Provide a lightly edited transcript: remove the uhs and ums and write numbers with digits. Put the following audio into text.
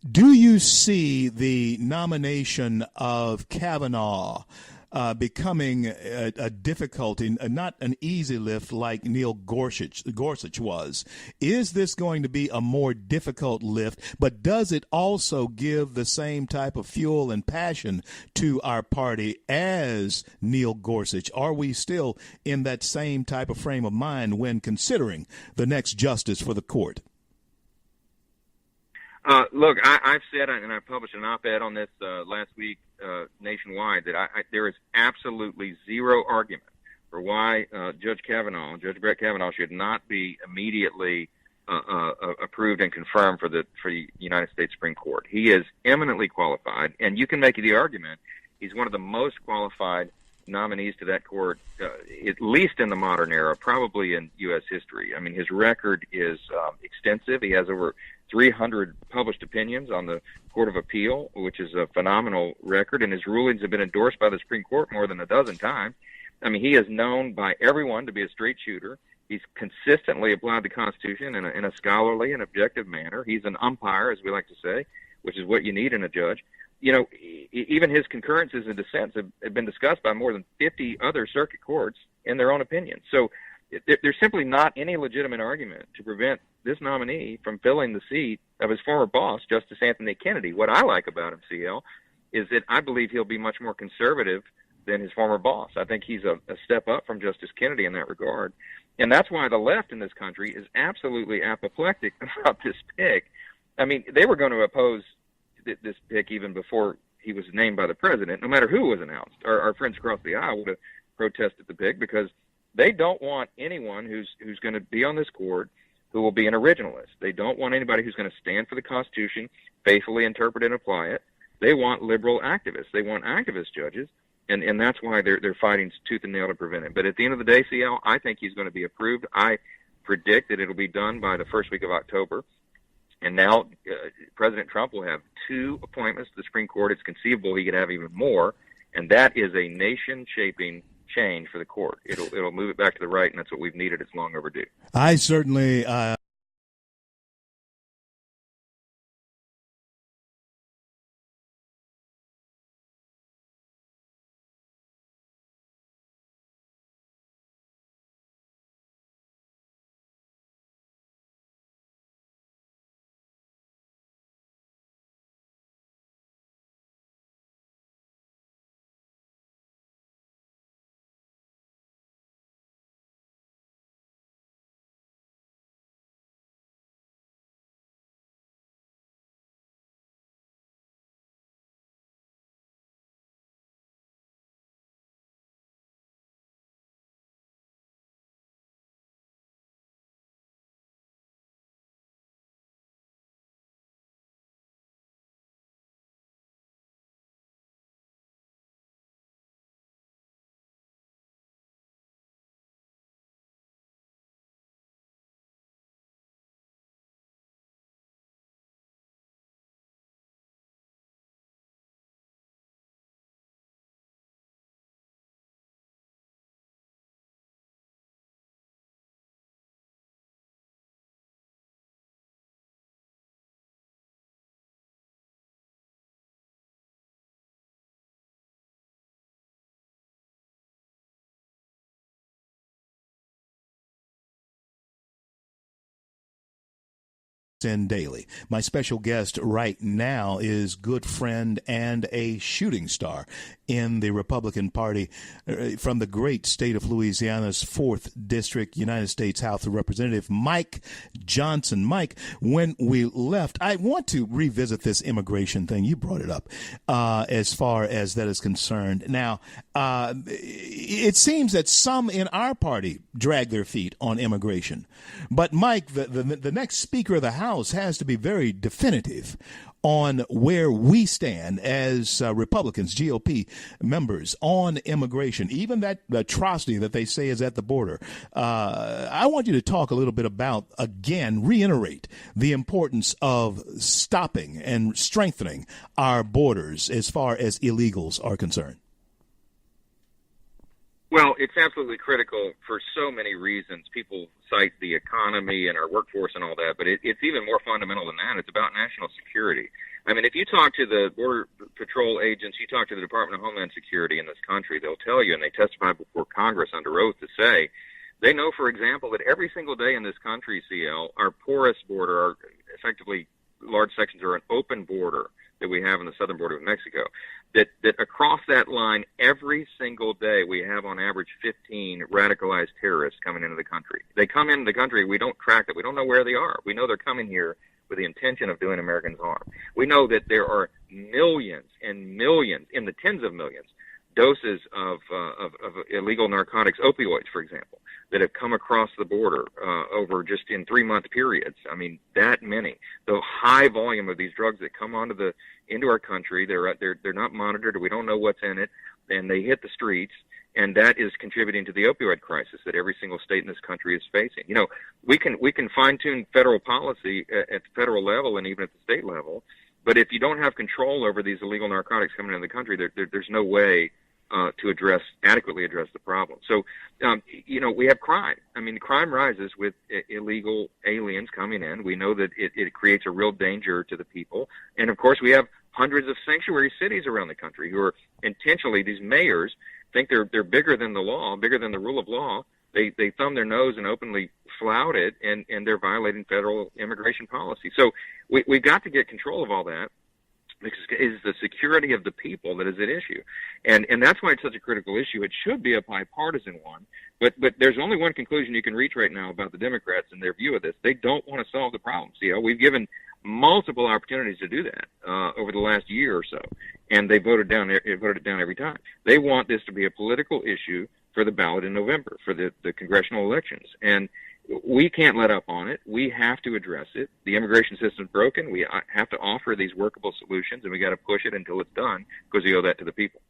Do you see the nomination of Kavanaugh becoming a difficulty, not an easy lift like Neil Gorsuch was? Is this going to be a more difficult lift, but does it also give the same type of fuel and passion to our party as Neil Gorsuch? Are we still in that same type of frame of mind when considering the next justice for the court? Look, I've said, and I published an op-ed on this last week nationwide, that there is absolutely zero argument for why Judge Brett Kavanaugh, should not be immediately approved and confirmed for the United States Supreme Court. He is eminently qualified, and you can make the argument he's one of the most qualified nominees to that court, at least in the modern era, probably in U.S. history. I mean, his record is extensive. He has over 300 published opinions on the Court of Appeal, which is a phenomenal record, and his rulings have been endorsed by the Supreme Court more than a dozen times. I mean, he is known by everyone to be a straight shooter. He's consistently applied the Constitution in a scholarly and objective manner. He's an umpire, as we like to say, which is what you need in a judge. You know, even his concurrences and dissents have been discussed by more than 50 other circuit courts in their own opinions. So there's simply not any legitimate argument to prevent this nominee from filling the seat of his former boss, Justice Anthony Kennedy. What I like about him, CL, is that I believe he'll be much more conservative than his former boss. I think he's a step up from Justice Kennedy in that regard. And that's why the left in this country is absolutely apoplectic about this pick. I mean, they were going to oppose this pick even before he was named by the president, no matter who was announced. Our friends across the aisle would have protested the pick because they don't want anyone who's going to be on this court who will be an originalist. They don't want anybody who's going to stand for the Constitution, faithfully interpret and apply it. They want liberal activists. They want activist judges, and that's why they're fighting tooth and nail to prevent it. But at the end of the day, CL, I think he's going to be approved. I predict that it'll be done by the first week of October. And now President Trump will have 2 appointments to the Supreme Court. It's conceivable he could have even more, and that is a nation-shaping change for the court. It'll move it back to the right, and that's what we've needed. It's long overdue. I certainly in daily. My special guest right now is good friend and a shooting star in the Republican Party from the great state of Louisiana's 4th District, United States House of Representatives, Mike Johnson. Mike, when we left, I want to revisit this immigration thing. You brought it up as far as that is concerned. Now, it seems that some in our party drag their feet on immigration. But, Mike, the next Speaker of the House has to be very definitive on where we stand as Republicans, GOP members, on immigration, even that atrocity that they say is at the border. I want you to talk a little bit about, again, reiterate the importance of stopping and strengthening our borders as far as illegals are concerned. Well, it's absolutely critical for so many reasons. People cite the economy and our workforce and all that, but it's even more fundamental than that. It's about national security. I mean, if you talk to the Border Patrol agents, you talk to the Department of Homeland Security in this country, they'll tell you, and they testify before Congress under oath to say, they know, for example, that every single day in this country, CL, our porous border, our effectively large sections are an open border that we have in the southern border of Mexico, that across that line every single day we have on average 15 radicalized terrorists coming into the country. They come into the country, we don't track them, we don't know where they are. We know they're coming here with the intention of doing Americans harm. We know that there are millions and millions, in the tens of millions, doses of illegal narcotics, opioids, for example, that have come across the border over just in 3-month periods. I mean, that many. The high volume of these drugs that come into our country, they're not monitored. We don't know what's in it, and they hit the streets, and that is contributing to the opioid crisis that every single state in this country is facing. You know, we can fine-tune federal policy at the federal level and even at the state level, but if you don't have control over these illegal narcotics coming into the country, there's no way to adequately address the problem. So, you know, we have crime. I mean, crime rises with illegal aliens coming in. We know that it creates a real danger to the people. And, of course, we have hundreds of sanctuary cities around the country who are intentionally, these mayors think they're bigger than the law, bigger than the rule of law. They thumb their nose and openly flout it, and they're violating federal immigration policy. So we've got to get control of all that. Because it's the security of the people that is at issue. And that's why it's such a critical issue. It should be a bipartisan one, but there's only one conclusion you can reach right now about the Democrats and their view of this. They don't want to solve the problem. See, we've given multiple opportunities to do that over the last year or so, and they voted it down every time. They want this to be a political issue for the ballot in November, for the congressional elections. And we can't let up on it. We have to address it. The immigration system's broken. We have to offer these workable solutions, and we got to push it until it's done because we owe that to the people.